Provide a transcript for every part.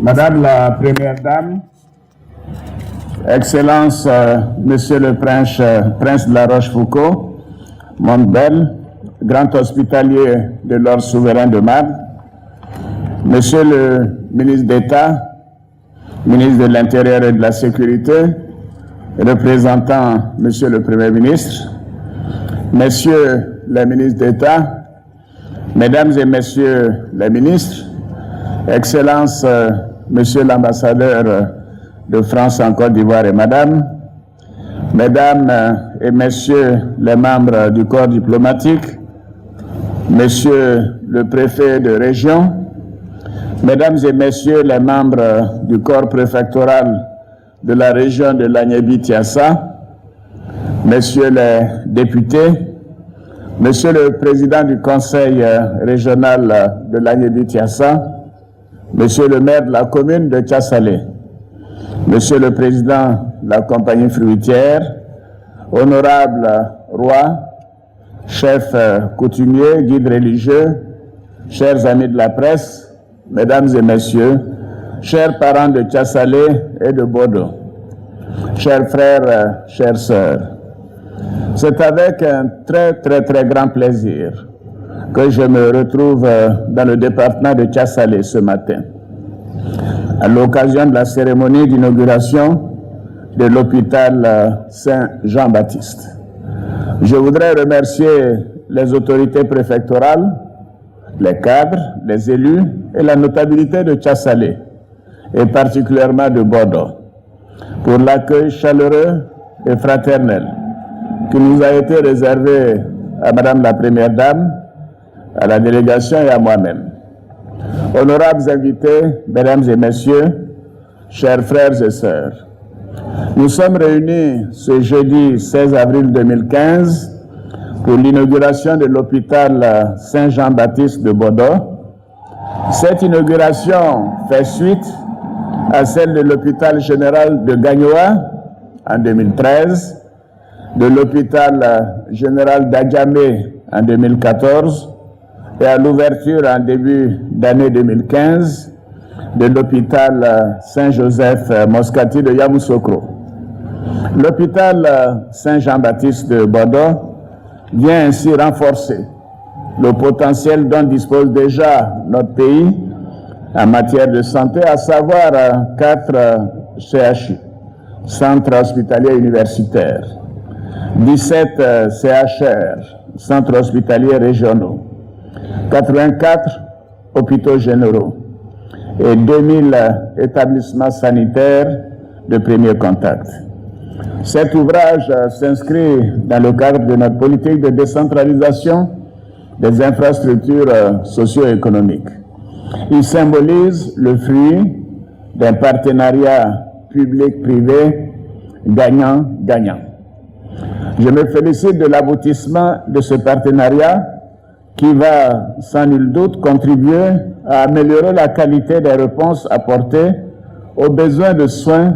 Madame la Première Dame, Excellence, Monsieur le Prince de la Rochefoucauld, Montbel, Grand Hospitalier de l'Ordre Souverain de Marne, Monsieur le Ministre d'État, Ministre de l'Intérieur et de la Sécurité, représentant Monsieur le Premier ministre, Messieurs les ministres d'État, Mesdames et Messieurs les ministres, Excellence, Monsieur l'ambassadeur de France en Côte d'Ivoire et Madame, Mesdames et Messieurs les membres du corps diplomatique, Monsieur le préfet de région, Mesdames et Messieurs les membres du corps préfectoral de la région de l'Agnébi-Tiassa, Messieurs les députés, Monsieur le Président du Conseil régional de l'Agnébi-Tiassa, Monsieur le maire de la commune de Tiassalé, Monsieur le Président de la compagnie fruitière, Honorable Roi, chef coutumier, guide religieux, chers amis de la presse, Mesdames et Messieurs, chers parents de Tiassalé et de Bodo, chers frères, chères sœurs, c'est avec un très grand plaisir que je me retrouve dans le département de Tiassalé ce matin, à l'occasion de la cérémonie d'inauguration de l'hôpital Saint-Jean-Baptiste. Je voudrais remercier les autorités préfectorales, les cadres, les élus et la notabilité de Tiassalé, et particulièrement de Bodo, pour l'accueil chaleureux et fraternel qui nous a été réservé à Madame la Première Dame, à la délégation et à moi-même. Honorables invités, Mesdames et Messieurs, chers frères et sœurs, nous sommes réunis ce jeudi 16 avril 2015 pour l'inauguration de l'hôpital Saint-Jean-Baptiste de Bodo. Cette inauguration fait suite à celle de l'hôpital général de Gagnoa en 2013, de l'hôpital général d'Adjamé en 2014 et à l'ouverture en début d'année 2015 de l'hôpital Saint-Joseph Moscati de Yamoussoukro. L'hôpital Saint-Jean-Baptiste de Bodo vient ainsi renforcer le potentiel dont dispose déjà notre pays en matière de santé, à savoir 4 CHU, centres hospitaliers universitaires, 17 CHR, centres hospitaliers régionaux, 84 hôpitaux généraux et 2000 établissements sanitaires de premier contact. Cet ouvrage s'inscrit dans le cadre de notre politique de décentralisation des infrastructures socio-économiques. Il symbolise le fruit d'un partenariat public-privé gagnant-gagnant. Je me félicite de l'aboutissement de ce partenariat qui va sans nul doute contribuer à améliorer la qualité des réponses apportées aux besoins de soins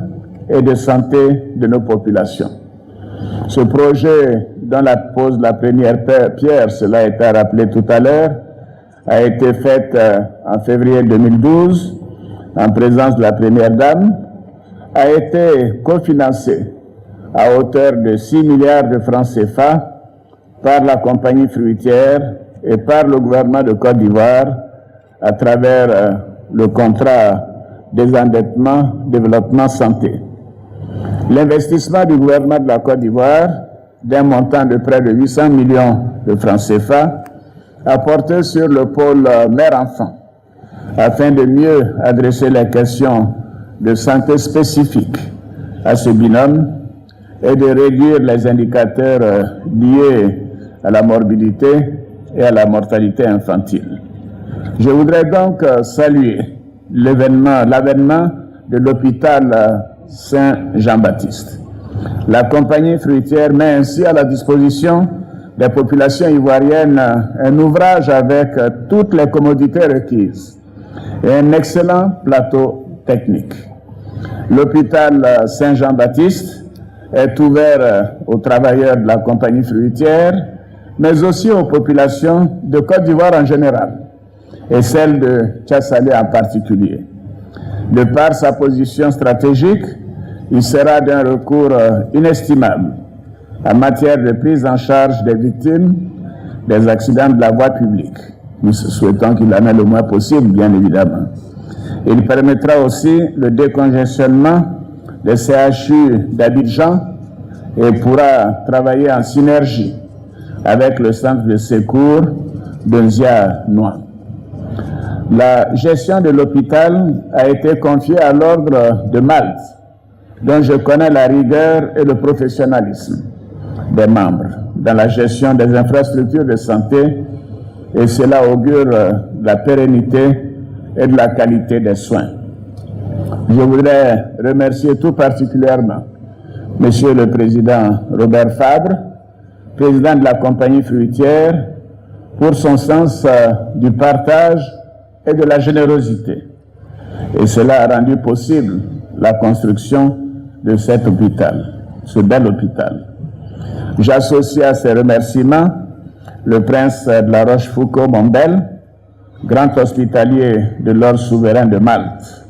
et de santé de nos populations. Ce projet, dont la pose de la première pierre, cela a été rappelé tout à l'heure, a été faite en février 2012 en présence de la Première Dame, a été cofinancé à hauteur de 6 milliards de francs CFA par la compagnie fruitière et par le gouvernement de Côte d'Ivoire à travers le contrat désendettement développement santé. L'investissement du gouvernement de la Côte d'Ivoire d'un montant de près de 800 millions de francs CFA a porté sur le pôle mère-enfant afin de mieux adresser les questions de santé spécifiques à ce binôme et de réduire les indicateurs liés à la morbidité et à la mortalité infantile. Je voudrais donc saluer l'avènement de l'hôpital Saint-Jean-Baptiste. La compagnie fruitière met ainsi à la disposition des populations ivoiriennes un ouvrage avec toutes les commodités requises et un excellent plateau technique. L'hôpital Saint-Jean-Baptiste est ouvert aux travailleurs de la compagnie fruitière, mais aussi aux populations de Côte d'Ivoire en général et celles de Tiassalé en particulier. De par sa position stratégique, il sera d'un recours inestimable en matière de prise en charge des victimes des accidents de la voie publique. Nous souhaitons qu'il en ait le moins possible, bien évidemment. Il permettra aussi le décongestionnement des CHU d'Abidjan et pourra travailler en synergie avec le centre de secours de Nzia-Noa. La gestion de l'hôpital a été confiée à l'Ordre de Malte, dont je connais la rigueur et le professionnalisme des membres dans la gestion des infrastructures de santé, et cela augure de la pérennité et de la qualité des soins. Je voudrais remercier tout particulièrement Monsieur le Président Robert Fabre, président de la compagnie fruitière, pour son sens du partage et de la générosité. Et cela a rendu possible la construction de cet hôpital, ce bel hôpital. J'associe à ces remerciements le prince de la Rochefoucauld-Montbel, grand hospitalier de l'ordre souverain de Malte.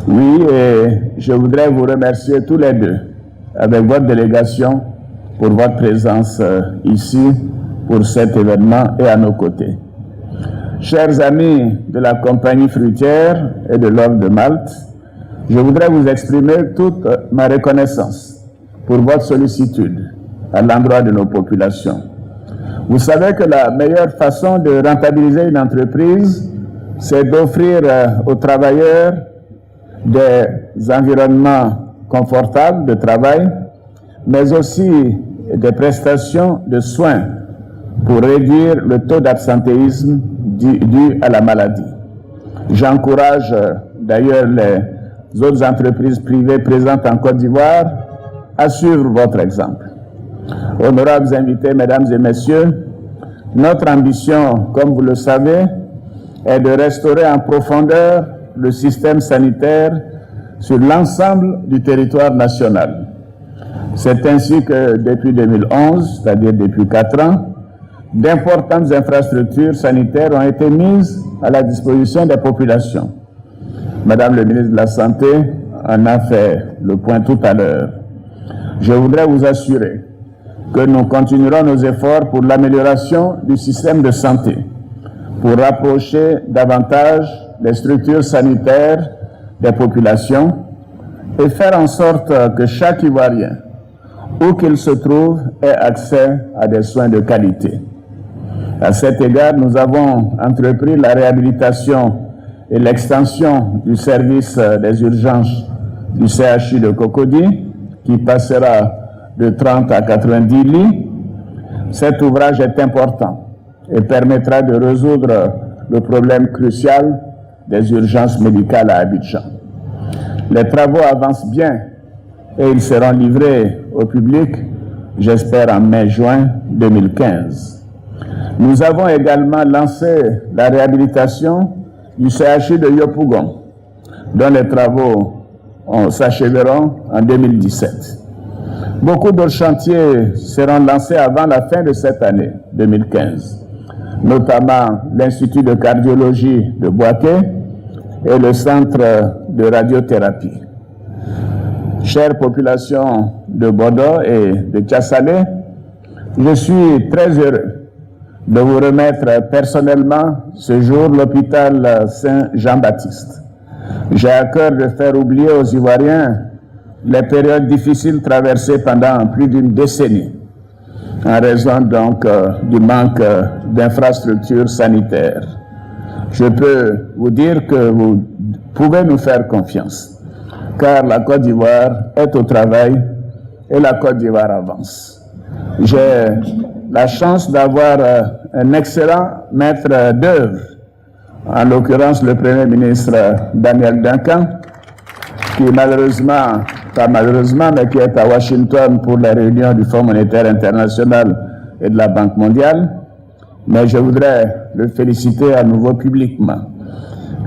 Oui, et je voudrais vous remercier tous les deux, avec votre délégation, pour votre présence ici, pour cet événement et à nos côtés. Chers amis de la compagnie fruitière et de l'ordre de Malte, je voudrais vous exprimer toute ma reconnaissance pour votre sollicitude à l'endroit de nos populations. Vous savez que la meilleure façon de rentabiliser une entreprise, c'est d'offrir aux travailleurs des environnements confortables de travail, mais aussi des prestations de soins pour réduire le taux d'absentéisme dû à la maladie. J'encourage d'ailleurs les autres entreprises privées présentes en Côte d'Ivoire à suivre votre exemple. Honorables invités, mesdames et messieurs, notre ambition, comme vous le savez, est de restaurer en profondeur le système sanitaire sur l'ensemble du territoire national. C'est ainsi que depuis 2011, c'est-à-dire depuis 4 ans, d'importantes infrastructures sanitaires ont été mises à la disposition des populations. Madame le ministre de la Santé en a fait le point tout à l'heure. Je voudrais vous assurer que nous continuerons nos efforts pour l'amélioration du système de santé, pour rapprocher davantage les structures sanitaires des populations et faire en sorte que chaque Ivoirien, où qu'il se trouve, ait accès à des soins de qualité. À cet égard, nous avons entrepris la réhabilitation et l'extension du service des urgences du CHU de Cocody, qui passera de 30 à 90 lits. Cet ouvrage est important et permettra de résoudre le problème crucial des urgences médicales à Abidjan. Les travaux avancent bien et ils seront livrés au public, j'espère en mai-juin 2015. Nous avons également lancé la réhabilitation du CHU de Yopougon, dont les travaux s'achèveront en 2017. Beaucoup d'autres chantiers seront lancés avant la fin de cette année 2015, notamment l'Institut de cardiologie de Boaké et le centre de radiothérapie. Chère population de Bodo et de Tiassalé, je suis très heureux de vous remettre personnellement ce jour l'hôpital Saint-Jean-Baptiste. J'ai à cœur de faire oublier aux Ivoiriens les périodes difficiles traversées pendant plus d'une décennie, en raison donc du manque d'infrastructures sanitaires. Je peux vous dire que vous pouvez nous faire confiance, car la Côte d'Ivoire est au travail et la Côte d'Ivoire avance. J'ai la chance d'avoir un excellent maître d'œuvre, en l'occurrence le Premier ministre Daniel Duncan, qui malheureusement, pas malheureusement, mais qui est à Washington pour les réunions du Fonds monétaire international et de la Banque mondiale. Mais je voudrais le féliciter à nouveau publiquement.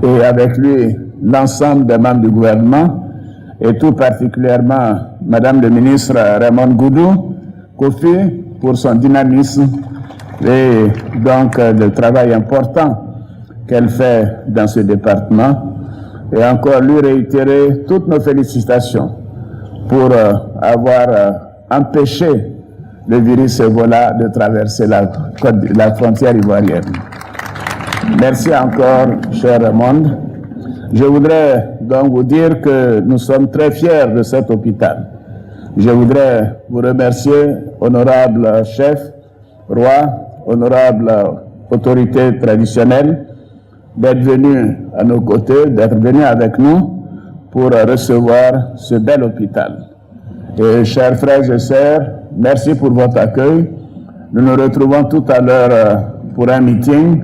Et avec lui, l'ensemble des membres du gouvernement, et tout particulièrement Madame le ministre Raymond Goudou, Kofi, pour son dynamisme et donc le travail important qu'elle fait dans ce département. et encore lui réitérer toutes nos félicitations pour avoir empêché le virus Ebola de traverser la frontière ivoirienne. Merci encore, cher monde. Je voudrais donc vous dire que nous sommes très fiers de cet hôpital. Je voudrais vous remercier, honorable chef, roi, honorable autorité traditionnelle, d'être venu à nos côtés, d'être venu avec nous pour recevoir ce bel hôpital. Et chers frères et sœurs, merci pour votre accueil. Nous nous retrouvons tout à l'heure pour un meeting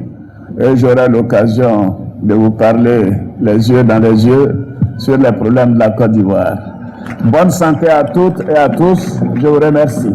et j'aurai l'occasion de vous parler les yeux dans les yeux sur les problèmes de la Côte d'Ivoire. Bonne santé à toutes et à tous. Je vous remercie.